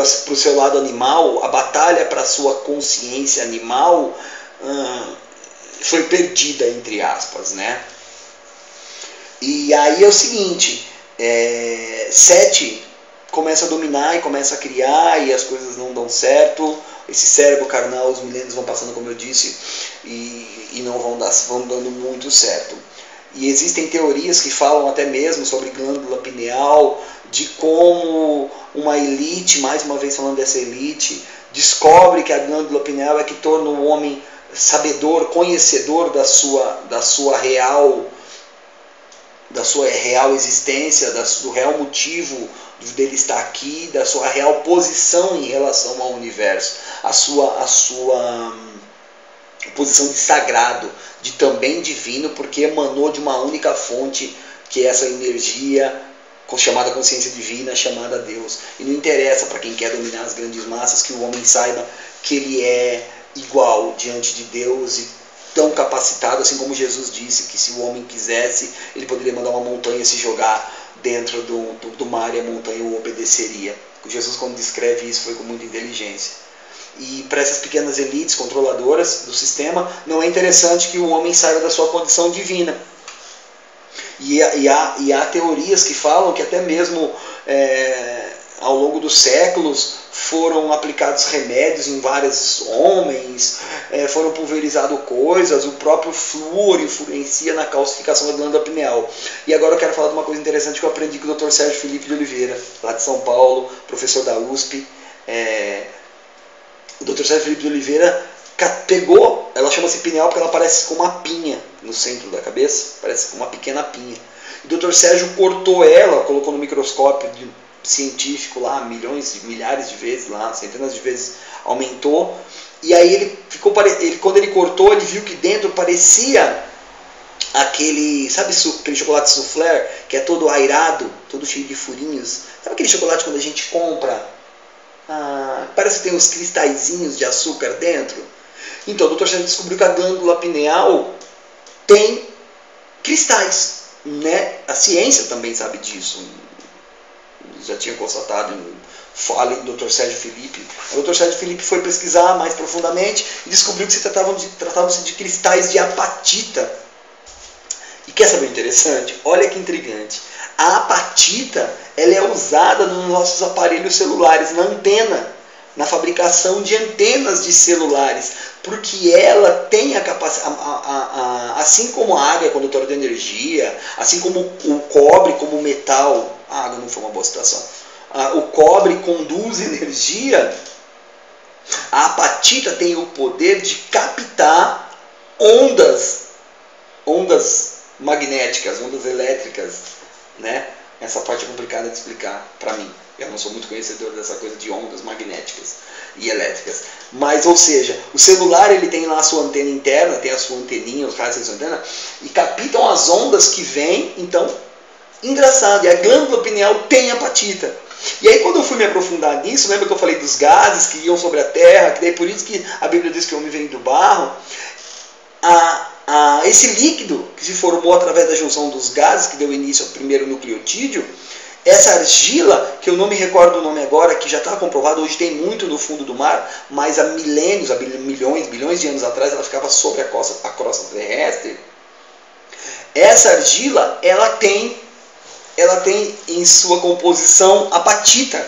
o seu lado animal, a batalha para a sua consciência animal foi perdida, entre aspas, né? E aí é o seguinte, Sete começa a dominar e começa a criar, e as coisas não dão certo. Esse cérebro carnal, os milênios vão passando, como eu disse, e não vão dando muito certo. E existem teorias que falam até mesmo sobre glândula pineal, de como uma elite, mais uma vez falando dessa elite, descobre que a glândula pineal é que torna o homem sabedor, conhecedor da sua real existência, do real motivo dele estar aqui, da sua real posição em relação ao universo, a sua posição de sagrado, de também divino, porque emanou de uma única fonte, que é essa energia chamada consciência divina, chamada Deus. E não interessa para quem quer dominar as grandes massas que o homem saiba que ele é igual diante de Deus e tão capacitado, assim como Jesus disse que se o homem quisesse, ele poderia mandar uma montanha se jogar dentro do mar e a montanha o obedeceria. Jesus, quando descreve isso, foi com muita inteligência. E para essas pequenas elites controladoras do sistema, não é interessante que o homem saia da sua condição divina. E há teorias que falam que até mesmo ao longo dos séculos foram aplicados remédios em vários homens, foram pulverizadas coisas, o próprio flúor influencia na calcificação da glândula pineal. E agora eu quero falar de uma coisa interessante que eu aprendi com o Dr. Sérgio Felipe de Oliveira, lá de São Paulo, professor da USP. O Dr. Sérgio Felipe de Oliveira pegou, ela chama-se pineal porque ela parece com uma pinha no centro da cabeça, parece com uma pequena pinha. O Dr. Sérgio cortou ela, colocou no microscópio científico lá, milhares de vezes lá, centenas de vezes aumentou, e aí quando ele cortou, ele viu que dentro parecia aquele, sabe aquele chocolate soufflé, que é todo airado, todo cheio de furinhos, sabe aquele chocolate quando a gente compra, parece que tem uns cristalzinhos de açúcar dentro? Então o Dr. Sérgio descobriu que a glândula pineal tem cristais, né? A ciência também sabe disso, já tinha constatado fala do Dr. Sérgio Felipe. O Dr. Sérgio Felipe foi pesquisar mais profundamente e descobriu que se tratavam-se de cristais de apatita. E quer saber o interessante? Olha que intrigante. A apatita ela é usada nos nossos aparelhos celulares, na antena, na fabricação de antenas de celulares, porque ela tem a capacidade, assim como a água é condutora de energia, assim como o cobre, como o metal, a água não foi uma boa situação, o cobre conduz energia, a apatita tem o poder de captar ondas magnéticas, ondas elétricas, né? Essa parte é complicada de explicar para mim. Eu não sou muito conhecedor dessa coisa de ondas magnéticas e elétricas. Mas, ou seja, o celular ele tem lá a sua antena interna, tem a sua anteninha, os raios da sua antena, e captam as ondas que vêm. Então, engraçado, e a glândula pineal tem apatita. E aí quando eu fui me aprofundar nisso, lembra que eu falei dos gases que iam sobre a terra, que daí por isso que a Bíblia diz que o homem vem do barro. Esse líquido que se formou através da junção dos gases, que deu início ao primeiro nucleotídeo, essa argila, que eu não me recordo o nome agora, que já está comprovado, hoje tem muito no fundo do mar, mas há milênios, há bilhões de anos atrás, ela ficava sobre a crosta terrestre. Essa argila, ela tem em sua composição apatita.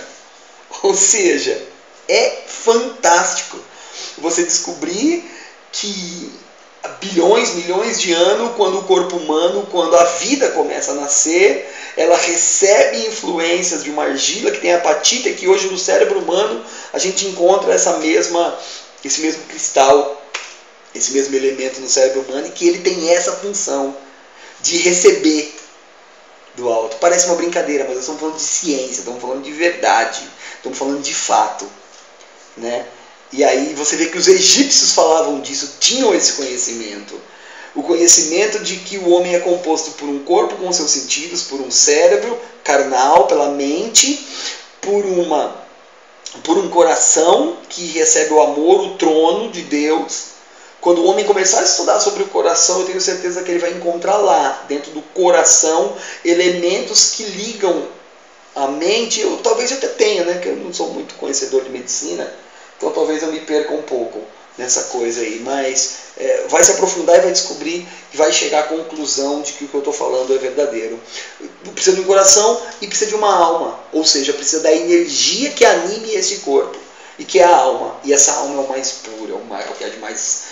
Ou seja, é fantástico você descobrir que há milhões de anos, quando o corpo humano, quando a vida começa a nascer, ela recebe influências de uma argila que tem apatita, e que hoje no cérebro humano a gente encontra esse mesmo cristal, esse mesmo elemento no cérebro humano, e que ele tem essa função de receber do alto. Parece uma brincadeira, mas nós estamos falando de ciência, estamos falando de verdade, estamos falando de fato, né? E aí você vê que os egípcios falavam disso, tinham esse conhecimento. O conhecimento de que o homem é composto por um corpo com seus sentidos, por um cérebro carnal, pela mente, por um coração que recebe o amor, o trono de Deus. Quando o homem começar a estudar sobre o coração, eu tenho certeza que ele vai encontrar lá, dentro do coração, elementos que ligam a mente, talvez eu até tenha, né, que eu não sou muito conhecedor de medicina, então talvez eu me perca um pouco nessa coisa aí, mas vai se aprofundar e vai descobrir e vai chegar à conclusão de que o que eu estou falando é verdadeiro. Precisa de um coração e precisa de uma alma, ou seja, precisa da energia que anime esse corpo, e que é a alma, e essa alma é o mais puro, é o que é de mais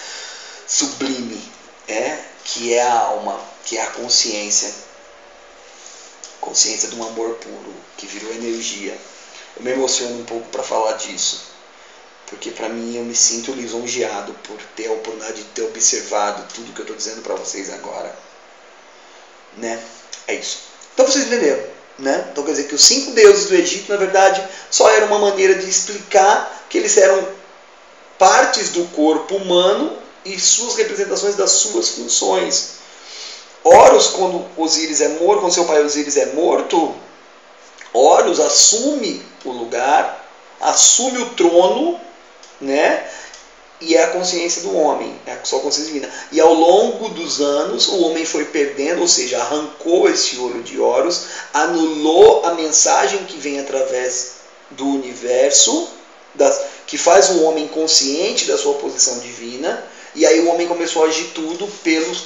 sublime, que é a alma, que é a consciência de um amor puro, que virou energia. Eu me emociono um pouco para falar disso, porque para mim eu me sinto lisonjeado por ter a oportunidade de ter observado tudo que eu estou dizendo para vocês agora, né? É isso. Então vocês entenderam, né? Então quer dizer que os 5 deuses do Egito, na verdade, só era uma maneira de explicar que eles eram partes do corpo humano e suas representações das suas funções. Horus, quando Osíris é morto, quando seu pai Osíris é morto, Horus assume o lugar, assume o trono, né? E é a consciência do homem, é a sua consciência divina. E ao longo dos anos, o homem foi perdendo, ou seja, arrancou esse olho de Horus, anulou a mensagem que vem através do universo, que faz o homem consciente da sua posição divina, e aí o homem começou a agir tudo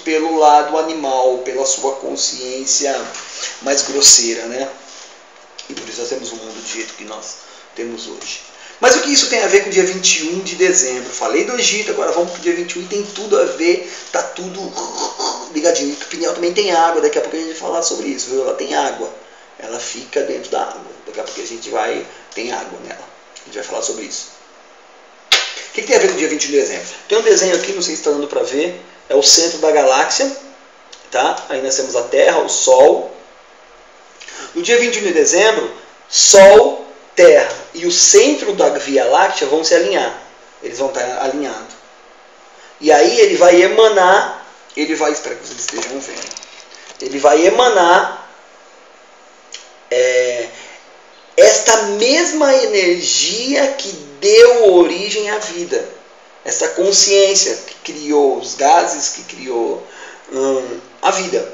pelo lado animal, pela sua consciência mais grosseira, né? E por isso nós temos o mundo do jeito que nós temos hoje. Mas o que isso tem a ver com o dia 21 de dezembro? Falei do Egito, agora vamos para o dia 21 e tem tudo a ver, tá tudo ligadinho. O Peniel também tem água, daqui a pouco a gente vai falar sobre isso, viu? Ela tem água, ela fica dentro da água. Daqui a pouco a gente tem água nela, a gente vai falar sobre isso. O que tem a ver com o dia 21 de dezembro? Tem um desenho aqui, não sei se está dando para ver, é o centro da galáxia, tá? Aí nós temos a Terra, o Sol. No dia 21 de dezembro, Sol, Terra e o centro da Via Láctea vão se alinhar. Eles vão estar alinhados. E aí ele vai emanar, espero que vocês estejam vendo, ele vai emanar esta mesma energia que deu origem à vida. Essa consciência que criou os gases, que criou a vida.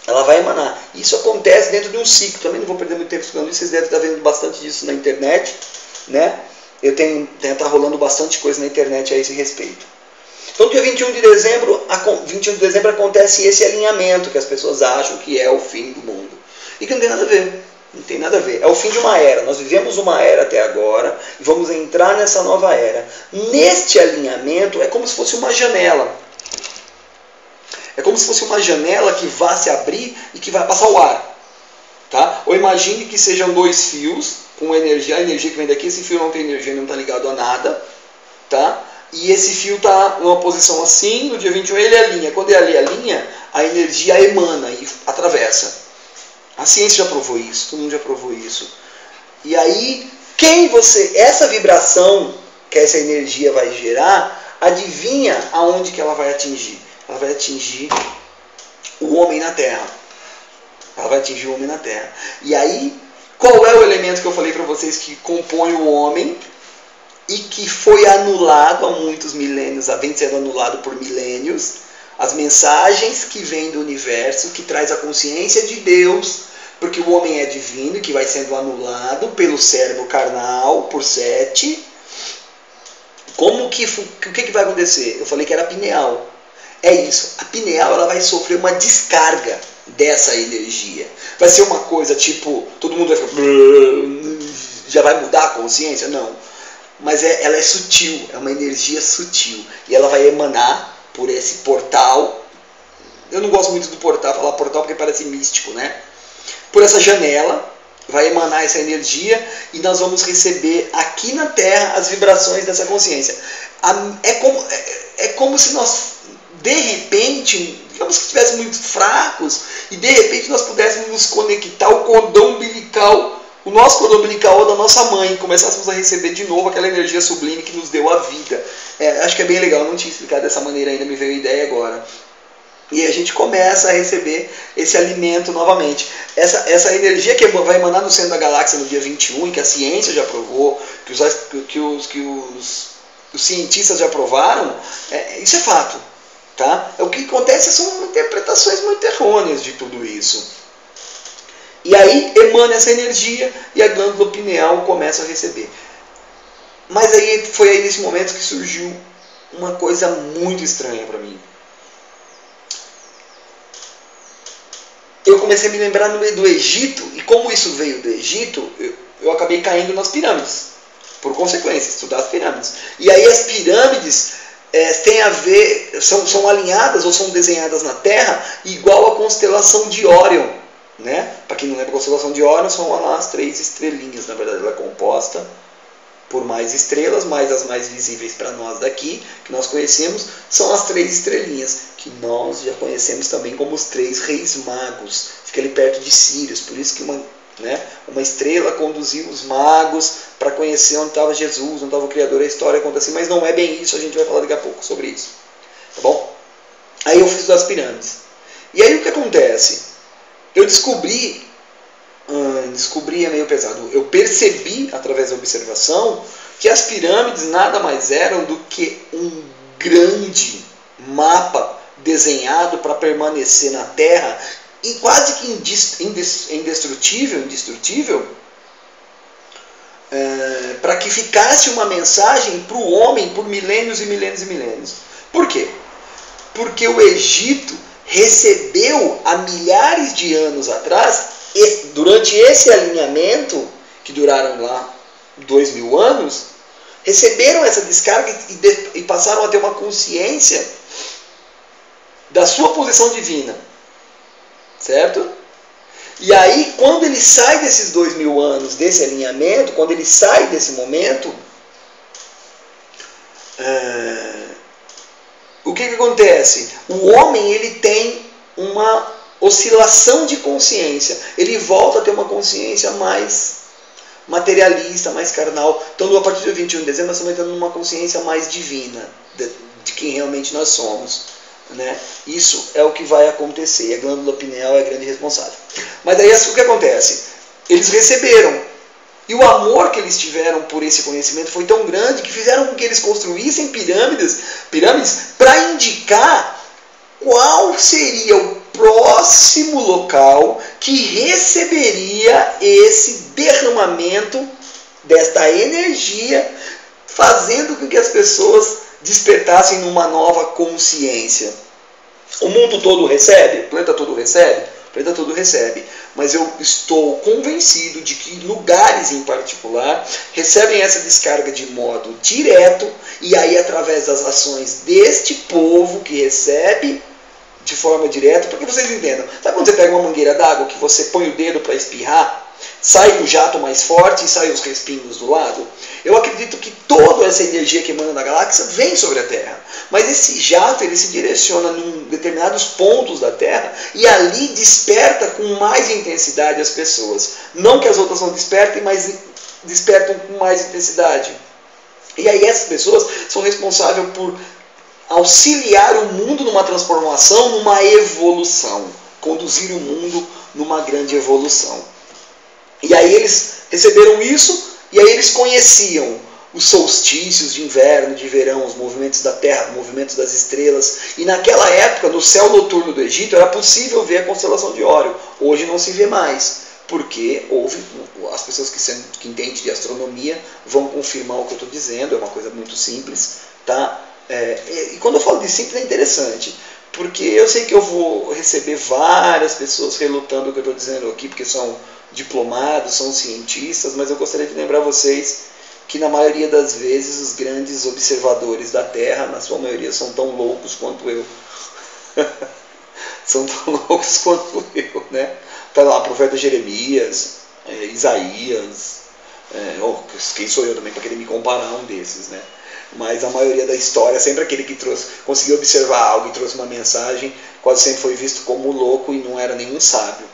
Ela vai emanar. Isso acontece dentro de um ciclo. Também não vou perder muito tempo estudando isso. Vocês devem estar vendo bastante disso na internet, né? Eu tenho tá rolando bastante coisa na internet a esse respeito. Então, dia 21 de dezembro acontece esse alinhamento que as pessoas acham que é o fim do mundo. E que não tem nada a ver. Não tem nada a ver. É o fim de uma era. Nós vivemos uma era até agora e vamos entrar nessa nova era. Neste alinhamento é como se fosse uma janela. É como se fosse uma janela que vai se abrir e que vai passar o ar. Tá? Ou imagine que sejam 2 fios com energia. A energia que vem daqui, esse fio não tem energia, não está ligado a nada. Tá? E esse fio está numa posição assim, no dia 21 ele alinha. Quando ele alinha, a energia emana e atravessa. A ciência já provou isso, todo mundo já provou isso. E aí, essa vibração que essa energia vai gerar, adivinha aonde que ela vai atingir? Ela vai atingir o homem na Terra. Ela vai atingir o homem na Terra. E aí, qual é o elemento que eu falei para vocês que compõe o homem e que foi anulado há muitos milênios, vem sendo anulado por milênios? As mensagens que vêm do universo, que traz a consciência de Deus, porque o homem é divino e que vai sendo anulado pelo cérebro carnal, por Sete. O que vai acontecer? Eu falei que era pineal. É isso. A pineal ela vai sofrer uma descarga dessa energia. Vai ser uma coisa tipo, todo mundo vai ficar, já vai mudar a consciência? Não. Mas ela é sutil, é uma energia sutil. E ela vai emanar por esse portal. Eu não gosto muito do falar portal porque parece místico, né? Por essa janela, vai emanar essa energia e nós vamos receber aqui na Terra as vibrações dessa consciência. É como se nós, de repente, digamos que estivéssemos muito fracos e de repente nós pudéssemos nos conectar ao cordão umbilical, o nosso cordão umbilical da nossa mãe, começássemos a receber de novo aquela energia sublime que nos deu a vida. Acho que é bem legal, eu não tinha explicado dessa maneira ainda, me veio a ideia agora. E a gente começa a receber esse alimento novamente. Essa energia que vai emanar no centro da galáxia no dia 21, e que a ciência já provou, que os cientistas já provaram, isso é fato. Tá? O que acontece são interpretações muito errôneas de tudo isso. E aí emana essa energia e a glândula pineal começa a receber. Mas aí foi aí nesse momento que surgiu uma coisa muito estranha para mim. Eu comecei a me lembrar do Egito, e como isso veio do Egito, eu acabei caindo nas pirâmides. Por consequência, estudar as pirâmides. E aí as pirâmides têm a ver, são alinhadas ou são desenhadas na Terra igual à constelação de Órion. Né? Para quem não lembra, a constelação de Órion são lá as 3 estrelinhas. Na verdade, ela é composta por mais estrelas, mas as mais visíveis para nós daqui, que nós conhecemos, são as 3 estrelinhas, que nós já conhecemos também como os 3 reis magos. Fica ali perto de Sírios, por isso que uma estrela conduziu os magos para conhecer onde estava Jesus, onde estava o Criador. A história conta assim, mas não é bem isso, a gente vai falar daqui a pouco sobre isso. Tá bom? Aí eu fiz das pirâmides. E aí o que acontece? Eu descobri é meio pesado, eu percebi através da observação que as pirâmides nada mais eram do que um grande mapa desenhado para permanecer na Terra e quase que indestrutível, para que ficasse uma mensagem para o homem por milênios e milênios e milênios. Por quê? Porque o Egito recebeu há milhares de anos atrás, durante esse alinhamento, que duraram lá 2000 anos, receberam essa descarga e passaram a ter uma consciência da sua posição divina. Certo? E aí, quando ele sai desses 2000 anos, desse alinhamento, quando ele sai desse momento, o que acontece? O homem ele tem uma oscilação de consciência. Ele volta a ter uma consciência mais materialista, mais carnal. Então, a partir do 21 de dezembro, nós estamos entrando numa consciência mais divina de quem realmente nós somos. Né? Isso é o que vai acontecer. E a glândula pineal é a grande responsável. Mas aí o que acontece? Eles receberam. E o amor que eles tiveram por esse conhecimento foi tão grande que fizeram com que eles construíssem pirâmides para indicar qual seria o próximo local que receberia esse derramamento desta energia, fazendo com que as pessoas despertassem numa nova consciência. O mundo todo recebe? O planeta todo recebe? O planeta todo recebe. Mas eu estou convencido de que lugares em particular recebem essa descarga de modo direto, e aí através das ações deste povo que recebe de forma direta, para que vocês entendam. Sabe quando você pega uma mangueira d'água que você põe o dedo para espirrar? Sai o jato mais forte e sai os respingos do lado? Eu acredito que toda essa energia que emana da galáxia vem sobre a Terra. Mas esse jato ele se direciona em determinados pontos da Terra e ali desperta com mais intensidade as pessoas. Não que as outras não despertem, mas despertam com mais intensidade. E aí essas pessoas são responsáveis por auxiliar o mundo numa transformação, numa evolução. Conduzir o mundo numa grande evolução. E aí eles receberam isso, e aí eles conheciam os solstícios de inverno, de verão, os movimentos da Terra, os movimentos das estrelas. E naquela época, no céu noturno do Egito, era possível ver a constelação de Órion. Hoje não se vê mais, porque as pessoas que entendem de astronomia vão confirmar o que eu estou dizendo, é uma coisa muito simples. Tá? E quando eu falo de simples é interessante, porque eu sei que eu vou receber várias pessoas relutando o que eu estou dizendo aqui, porque são diplomados, são cientistas, mas eu gostaria de lembrar vocês que na maioria das vezes os grandes observadores da Terra, na sua maioria, são tão loucos quanto eu. São tão loucos quanto eu, né? Tá lá, profeta Jeremias, Isaías, quem sou eu também para querer me comparar a um desses, né? Mas a maioria da história, sempre aquele que conseguiu observar algo e trouxe uma mensagem, quase sempre foi visto como louco e não era nenhum sábio.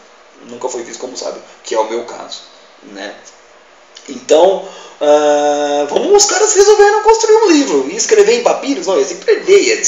Nunca foi visto como sábio, que é o meu caso, né? Então, os caras resolveram construir um livro e escrever em papiros, não, ia se perder,